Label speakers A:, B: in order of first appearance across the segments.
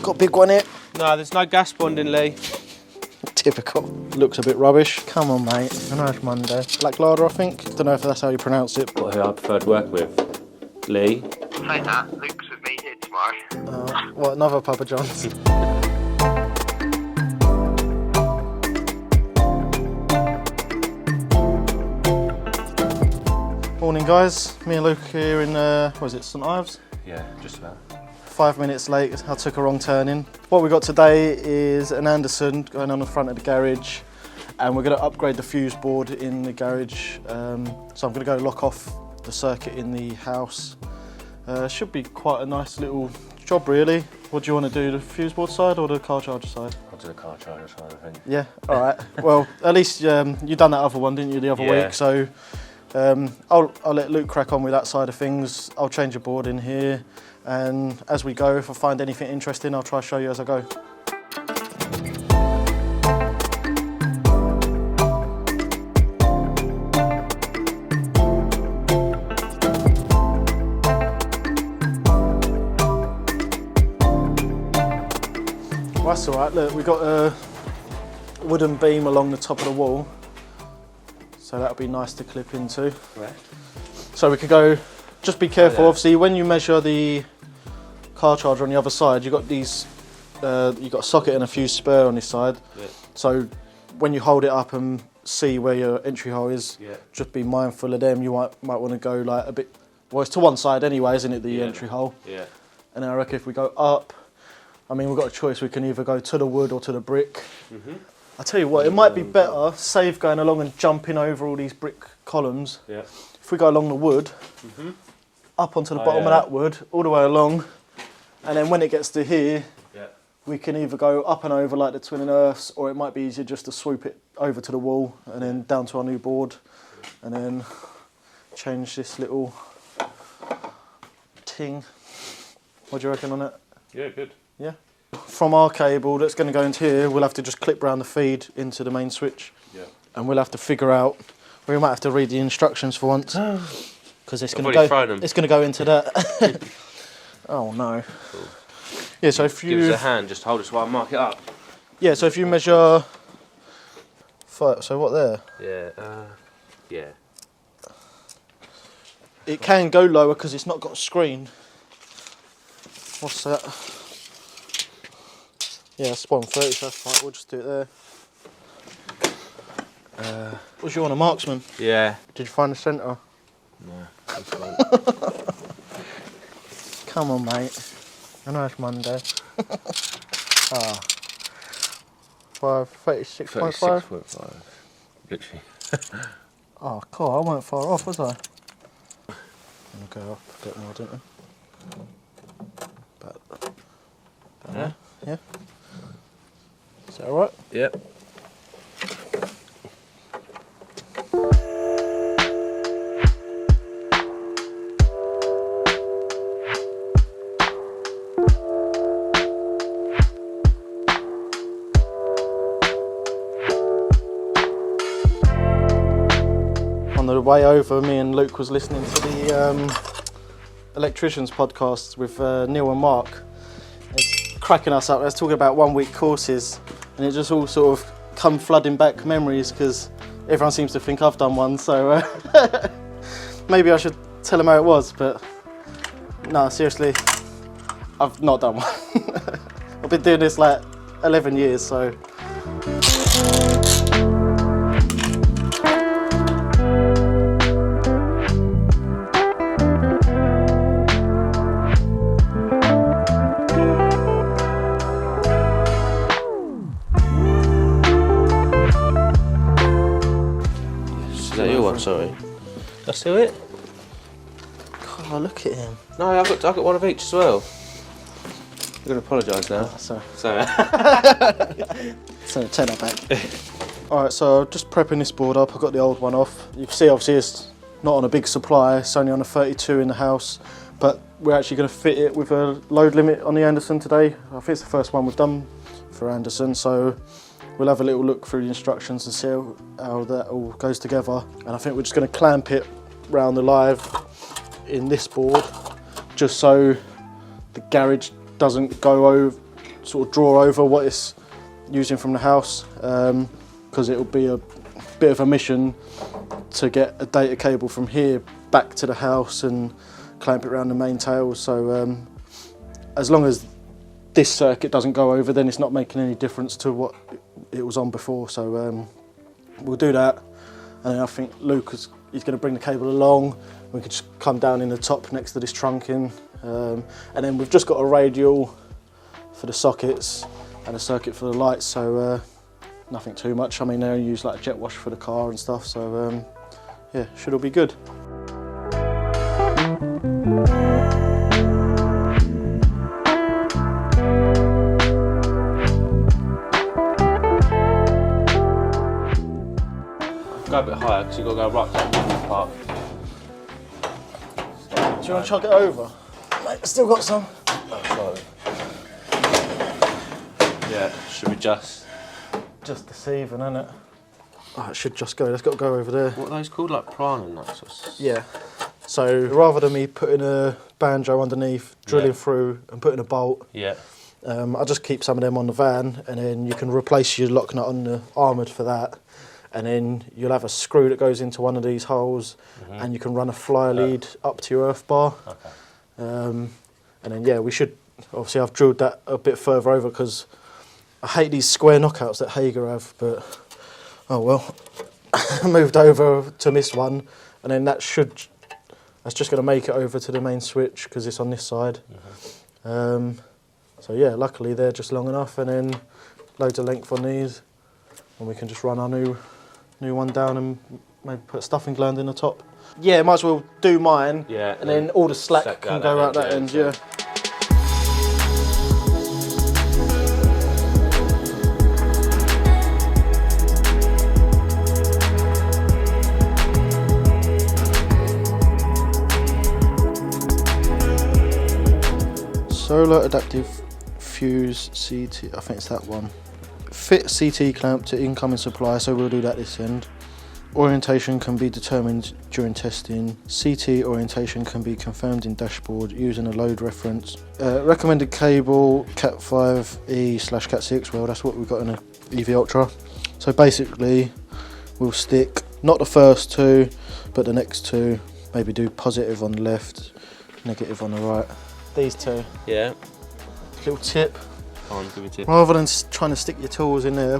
A: got a big one here.
B: No, there's no gas bonding, Lee.
A: Typical. Looks a bit rubbish. Come on, mate. I know it's Monday. Bläklader, I think. Don't know if that's how you pronounce it.
B: What, who I prefer to work with? Lee?
C: Say that, Luke's with me here tomorrow.
A: What, another Papa John's? Morning, guys. Me and Luke here in, what is it, St Ives?
B: Yeah, just about.
A: 5 minutes late, I took a wrong turn in. What we got today is an Andersen going on the front of the garage, and we're going to upgrade the fuse board in the garage. So I'm going to go lock off the circuit in the house. Should be quite a nice little job, really. What do you want to do, the fuse board side or the car charger side?
B: I'll do the car charger side, I think.
A: Yeah, all right. Well, at least you done that other one, didn't you, the other week? So I'll let Luke crack on with that side of things. I'll change the board in here, and as we go, if I find anything interesting, I'll try to show you as I go. Well, that's all right. Look, we've got a wooden beam along the top of the wall, so that'll be nice to clip into.
B: Right.
A: So we could go, just be careful, obviously, when you measure the car charger on the other side, you've got these, you've got a socket and a fuse spur on this side. Yeah. So when you hold it up and see where your entry hole is, just be mindful of them. You might want to go like a bit, well, it's to one side anyway, isn't it, the entry hole? Yeah. And then I reckon if we go up, I mean, we've got a choice. We can either go to the wood or to the brick. I'll tell you what, it might be better, save going along and jumping over all these brick columns. Yeah. If we go along the wood, up onto the bottom of that wood, all the way along, and then when it gets to here, we can either go up and over like the twin and earths, or it might be easier just to swoop it over to the wall and then down to our new board, and then change this little ting. What do you reckon on it?
B: Yeah, good.
A: Yeah. From our cable that's going to go into here, we'll have to just clip round the feed into the main switch. Yeah. And we'll have to figure out, we might have to read the instructions for once, because it's going to go into that. Oh no. Cool. Yeah, so if you...
B: Give us a hand, just hold it while I mark it up.
A: Yeah, so if you measure... So what there?
B: Yeah, yeah.
A: It can go lower because it's not got a screen. What's that? Yeah, it's 130, so that's fine, we'll just do it there. Was you on a marksman?
B: Yeah.
A: Did you find the centre?
B: No, that's fine.
A: Come on, mate. I know it's Monday. 36.5?
B: 36.5. Literally.
A: Oh, cool, I weren't far off, was I? I'm going to go up a bit more, didn't I? About yeah? Is that alright?
B: Yep.
A: On the way over, me and Luke was listening to the Electricians podcast with Neil and Mark. It's cracking us up. Let's talk about 1 week courses, and it just all sort of come flooding back memories because everyone seems to think I've done one. So maybe I should tell them how it was, but no, seriously, I've not done one. I've been doing this like 11 years, so.
B: Sorry. That's still it?
A: God, look at him.
B: No, I've got one of each as well. I'm going to apologise now.
A: Oh, sorry.
B: So
A: turn that back. Alright, so just prepping this board up. I've got the old one off. You can see obviously it's not on a big supply, it's only on a 32 in the house, but we're actually going to fit it with a load limit on the Andersen today. I think it's the first one we've done for Andersen, so we'll have a little look through the instructions and see how that all goes together. And I think we're just going to clamp it round the live in this board, just so the garage doesn't go over, sort of draw over what it's using from the house, because it'll be a bit of a mission to get a data cable from here back to the house and clamp it around the main tail. So as long as this circuit doesn't go over, then it's not making any difference to what it was on before. So we'll do that, and then I think Luke he's going to bring the cable along. We can just come down in the top next to this trunking, and then we've just got a radial for the sockets and a circuit for the lights, so nothing too much. I mean, they only use like a jet wash for the car and stuff, so yeah, should all be good.
B: Go a bit higher because you've got to go right to the part.
A: Do you want to chuck it over? Mate, still got some.
B: Oh, yeah, should be just
A: deceiving, isn't it? Oh, it should just go. It's got to go over there.
B: What are those called? Like prime and that sort of...
A: Yeah. So rather than me putting a banjo underneath, drilling through and putting a bolt, I just keep some of them on the van, and then you can replace your lock nut on the armoured for that. And then you'll have a screw that goes into one of these holes, and you can run a fly lead up to your earth bar.
B: Okay.
A: And then, yeah, we should, obviously I've drilled that a bit further over because I hate these square knockouts that Hager have, but oh well. I moved over to this one, and then that's just going to make it over to the main switch because it's on this side. So yeah, luckily they're just long enough, and then loads of length on these, and we can just run our new one down and maybe put a stuffing gland in the top. Yeah, might as well do mine, and then all the slack can go out that end, yeah. Solar Adaptive Fuse CT, I think it's that one. Fit CT clamp to incoming supply, so we'll do that this end. Orientation can be determined during testing. CT orientation can be confirmed in dashboard using a load reference. Recommended cable Cat 5e/Cat 6, well that's what we've got in a EV Ultra. So basically we'll stick not the first two but the next two, maybe do positive on the left, negative on the right. These two.
B: Yeah.
A: Little tip.
B: Go on, give me a tip.
A: Rather than trying to stick your tools in there,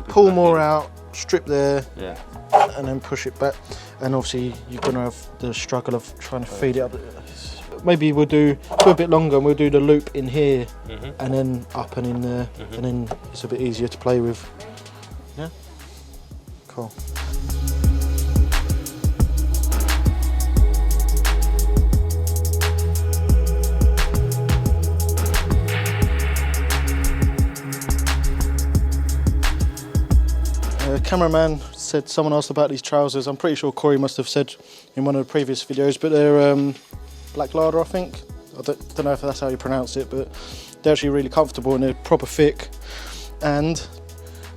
A: pull more out, strip there, and then push it back. And obviously you're going to have the struggle of trying to feed it up. Maybe we'll do a bit longer and we'll do the loop in here and then up and in there, and then it's a bit easier to play with. Yeah? Cool. Cameraman said someone asked about these trousers. I'm pretty sure Cory must have said in one of the previous videos, but they're Bläklader, I think. I don't know if that's how you pronounce it, but they're actually really comfortable and they're proper thick. And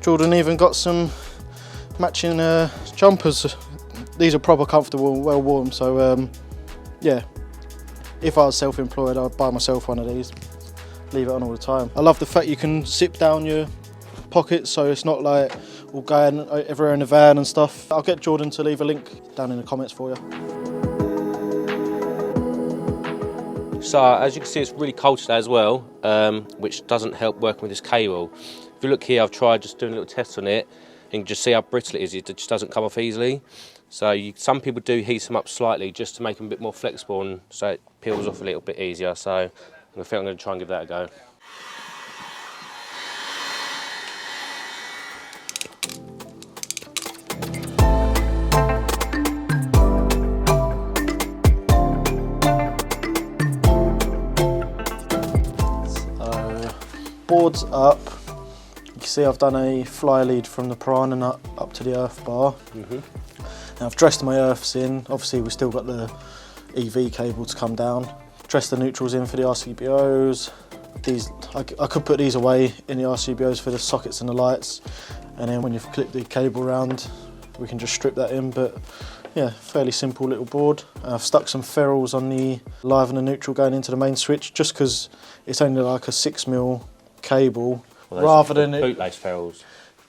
A: Jordan even got some matching jumpers. These are proper comfortable and well warm, so yeah. If I was self-employed, I'd buy myself one of these. Leave it on all the time. I love the fact you can zip down your pockets, so it's not like all going everywhere in the van and stuff. I'll get Jordan to leave a link down in the comments for you.
B: So as you can see, it's really cold today as well, which doesn't help working with this cable. If you look here, I've tried just doing a little test on it, and you can just see how brittle it is. It just doesn't come off easily. So some people do heat them up slightly just to make them a bit more flexible, and so it peels off a little bit easier. So I think I'm going to try and give that a go.
A: Boards up. You can see I've done a fly lead from the prawn and up to the earth bar. And I've dressed my earths in. Obviously we've still got the EV cable to come down. Dressed the neutrals in for the RCBOs. These I could put these away in the RCBOs for the sockets and the lights, and then when you've clipped the cable around we can just strip that in. But yeah, fairly simple little board. I've stuck some ferrules on the live and the neutral going into the main switch, just because it's only like a 6mm cable,
B: Well,
A: rather than
B: bootlace ferrules.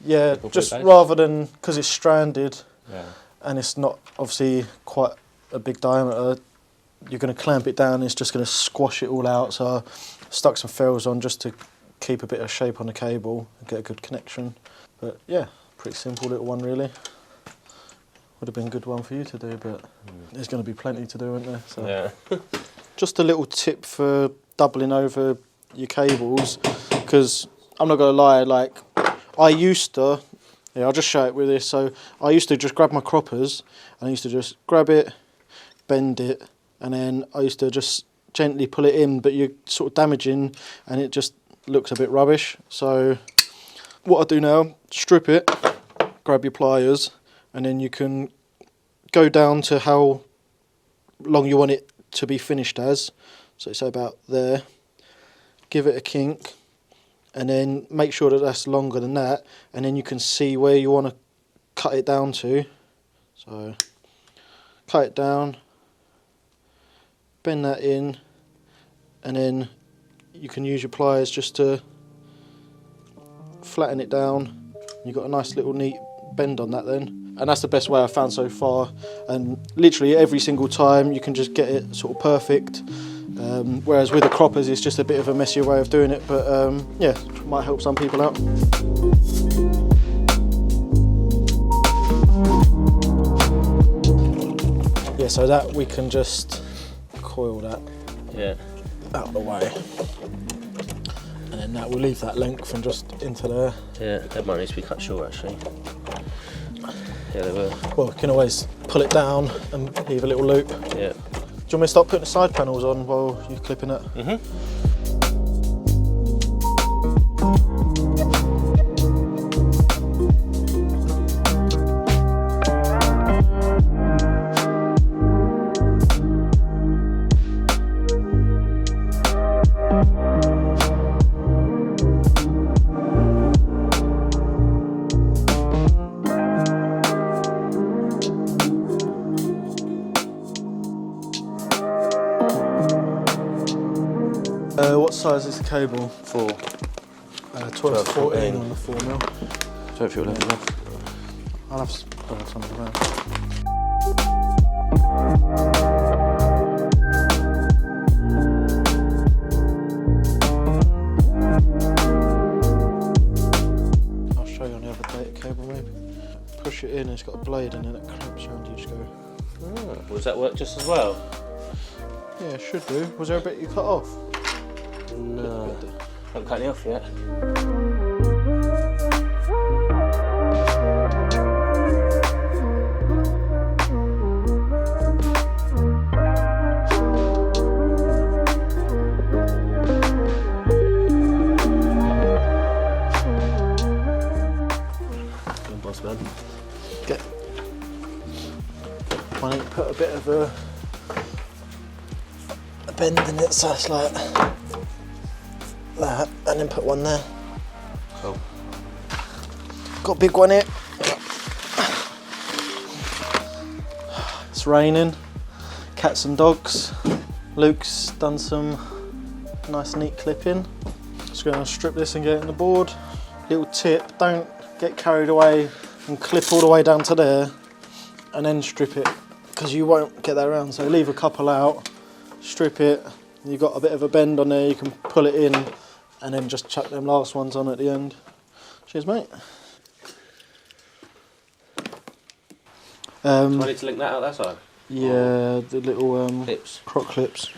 A: Yeah, just
B: bootlace?
A: rather than, because it's stranded,
B: Yeah.
A: and it's not obviously quite a big diameter, you're going to clamp it down, it's just going to squash it all out. So I stuck some ferrules on just to keep a bit of shape on the cable and get a good connection. But yeah, pretty simple little one really. Would have been a good one for you to do, but there's going to be plenty to do, isn't there? So.
B: Yeah.
A: Just a little tip for doubling over your cables, because I'm not going to lie, like I used to, I'll just show it with this. So I used to just grab my croppers and I used to just grab it, bend it, and then I used to just gently pull it in, but you're sort of damaging and it just looks a bit rubbish. So what I do now, strip it, grab your pliers, and then you can go down to how long you want it to be finished as. So it's about there. Give it a kink, and then make sure that that's longer than that, and then you can see where you want to cut it down to. So cut it down, bend that in, and then you can use your pliers just to flatten it down. You've got a nice little neat bend on that then, and that's the best way I've found so far, and literally every single time you can just get it sort of perfect. Whereas with the croppers it's just a bit of a messier way of doing it, but yeah, might help some people out. Yeah, so that we can just coil that out of the way, and then that will leave that length and just into there.
B: Yeah, that might need to be cut short actually. Yeah, they were.
A: Well, you can always pull it down and leave a little loop.
B: Yeah.
A: Do you want me to start putting the side panels on while you're clipping it? What size is the cable?
B: 4.
A: 12 to 14 on the 4mm.
B: So if you'll have enough.
A: I'll have some of them. I'll show you on the other data cable maybe. Push it in, it's got a blade and then it clamps around, you just go.
B: Oh, does that work just as well?
A: Yeah, it should do. Was there a bit you cut off?
B: No, I haven't cut any off yet. Good boss man.
A: Get. Why don't you put a bit of a bend in it so it's like that, and then put one there.
B: Cool.
A: Got a big one here. It's raining. Cats and dogs. Luke's done some nice neat clipping. Just going to strip this and get it in the board. Little tip, don't get carried away and clip all the way down to there and then strip it, because you won't get that around. So leave a couple out, strip it, you've got a bit of a bend on there, you can pull it in and then just chuck them last ones on at the end. Cheers, mate.
B: Do I need to link that out that side?
A: Yeah, the little
B: Clips.
A: croc clips.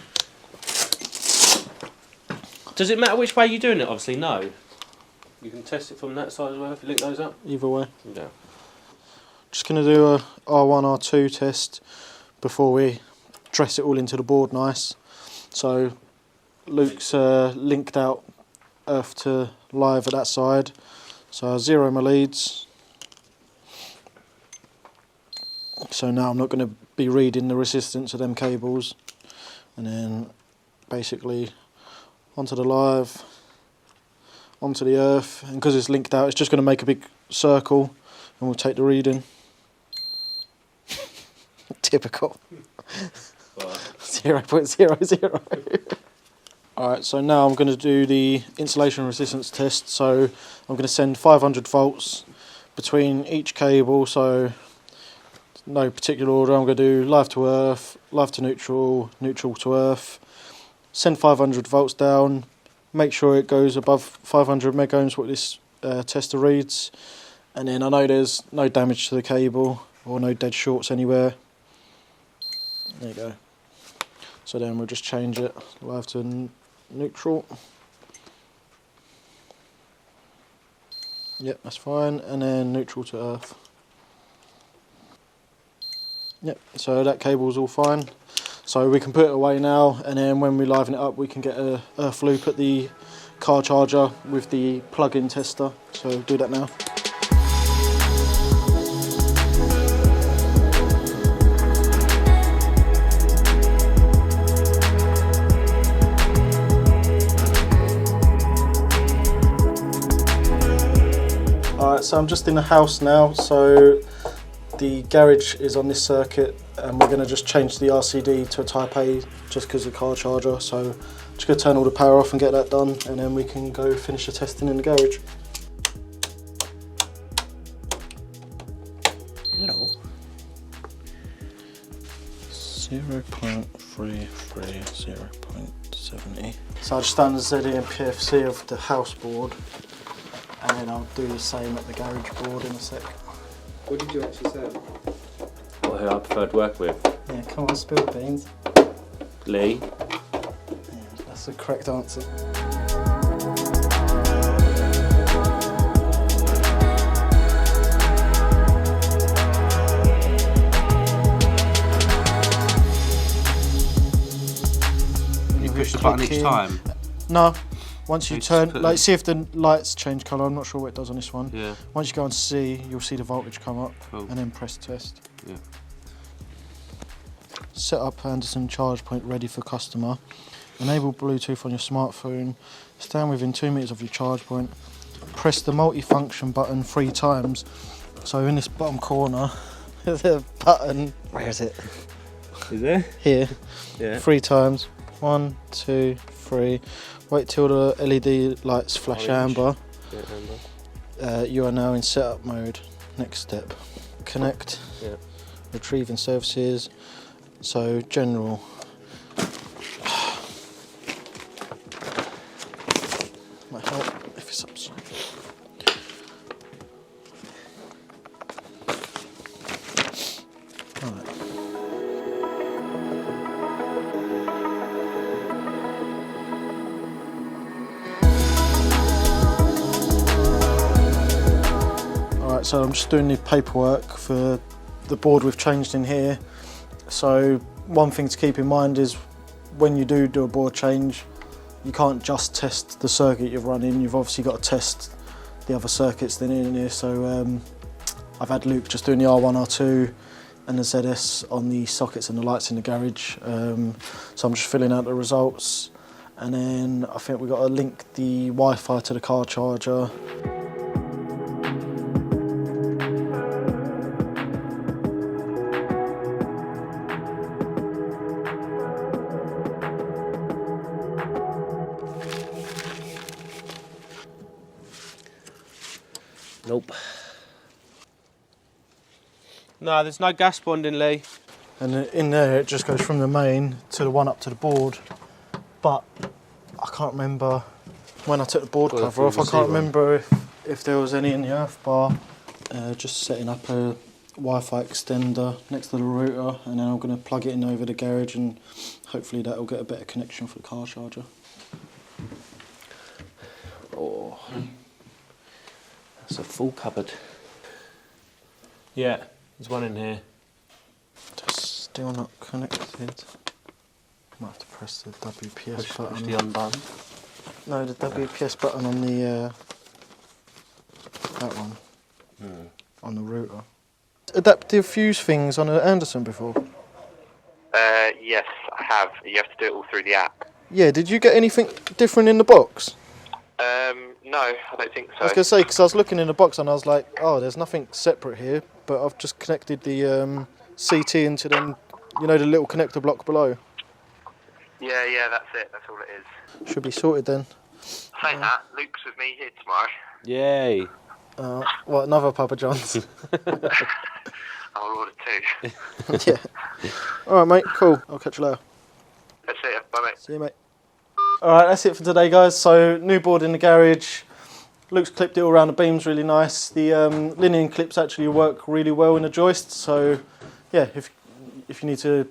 B: Does it matter which way you're doing it? Obviously, no. You can test it from that side as well if you link those up.
A: Either way.
B: Yeah.
A: Just going to do a R1, R2 test before we dress it all into the board nice. So Luke's linked out earth to live at that side. So I zero my leads. So now I'm not going to be reading the resistance of them cables. And then basically onto the live, onto the earth, and because it's linked out it's just going to make a big circle and we'll take the reading. Typical. 0.00. Alright, so now I'm going to do the insulation resistance test. So I'm going to send 500 volts between each cable, so no particular order. I'm going to do live to earth, live to neutral, neutral to earth, send 500 volts down, make sure it goes above 500 megohms, what this tester reads, and then I know there's no damage to the cable or no dead shorts anywhere. There you go. So then we'll just change it live to neutral. Yep, that's fine, and then neutral to earth. Yep, so that cable's all fine. So we can put it away now, and then when we liven it up we can get a earth loop at the car charger with the plug-in tester. So do that now. Alright, so I'm just in the house now, so the garage is on this circuit and we're going to just change the RCD to a Type A just because of the car charger. So just going to turn all the power off and get that done, and then we can go finish the testing in the garage.
B: No.
A: 0.33, 0.70. So I'll just done the ZE and PFC of the house board, and then I'll do the same at the garage board in a sec.
D: What did you actually say?
B: What who I prefer to work with?
A: Yeah, come on, spill the beans.
B: Lee.
A: Yeah, that's the correct answer.
B: You push the button each time?
A: No. Once you
B: It's
A: turn,
B: put
A: like,
B: it-
A: see if the lights change colour. I'm not sure what it does on this one.
B: Yeah.
A: Once you go on C, you'll see the voltage come up,
B: Cool.
A: and then press test.
B: Yeah.
A: Set up Andersen charge point ready for customer. Enable Bluetooth on your smartphone. Stand within 2 meters of your charge point. Press the multi-function button 3 times. So in this bottom corner, there's a button. Where is it?
B: Is there?
A: Here.
B: Yeah.
A: 3 times. 1, 2, 3. Wait till the LED lights flash
B: Orange.
A: amber.
B: Yeah, Amber.
A: You are now in setup mode. Next step. Connect.
B: Yeah.
A: Retrieving services. So general. Might help if it's upside. Right. Alright, so I'm just doing the paperwork for the board we've changed in here. So one thing to keep in mind is when you do a board change, you can't just test the circuit you're running, you've obviously got to test the other circuits then in here. So I've had Luke just doing the R1, R2 and the ZS on the sockets and the lights in the garage. So I'm just filling out the results, and then I think we've got to link the Wi-Fi to the car charger.
B: Nope. No, there's no gas bonding, Lee.
A: And in there it just goes from the main to the one up to the board. But I can't remember when I took the board cover off, I can't remember if there was any in the earth bar. Just setting up a Wi-Fi extender next to the router, and then I'm going to plug it in over the garage, and hopefully that will get a better connection for the car charger.
B: Oh. That's a full cupboard. Yeah, there's one in here.
A: Just still not connected. Might have to press the WPS button.
B: Push the unbutton.
A: No, the WPS button on the that one. On the router. Adaptive fuse things on an Andersen before?
C: Yes, I have. You have to do it all through the app.
A: Yeah, did you get anything different in the box?
C: No, I don't think so.
A: I was going to say, because I was looking in the box and I was like, oh, there's nothing separate here, but I've just connected the CT into them, you know, the little connector block below.
C: Yeah, that's it. That's all it is.
A: Should be sorted then.
C: Saying that, Luke's with me here tomorrow.
B: Yay.
A: What, another Papa John's?
C: I'll order 2.
A: Yeah. Alright mate, cool. I'll catch you later.
C: Let's see you. Bye, mate.
A: See you mate. Alright, that's it for today guys. So, new board in the garage. Luke's clipped it all around the beams really nice. The linen clips actually work really well in the joist. So, yeah, if you need to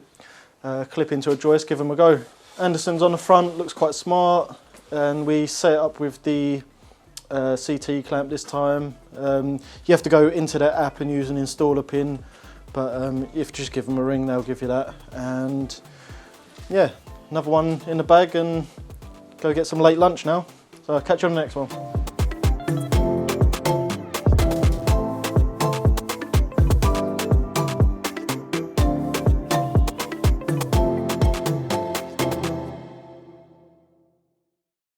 A: clip into a joist, give them a go. Andersen's on the front, looks quite smart. And we set it up with the CT clamp this time. You have to go into their app and use an installer pin, but if you just give them a ring, they'll give you that. And yeah, another one in the bag and go get some late lunch now. So I'll catch you on the next one.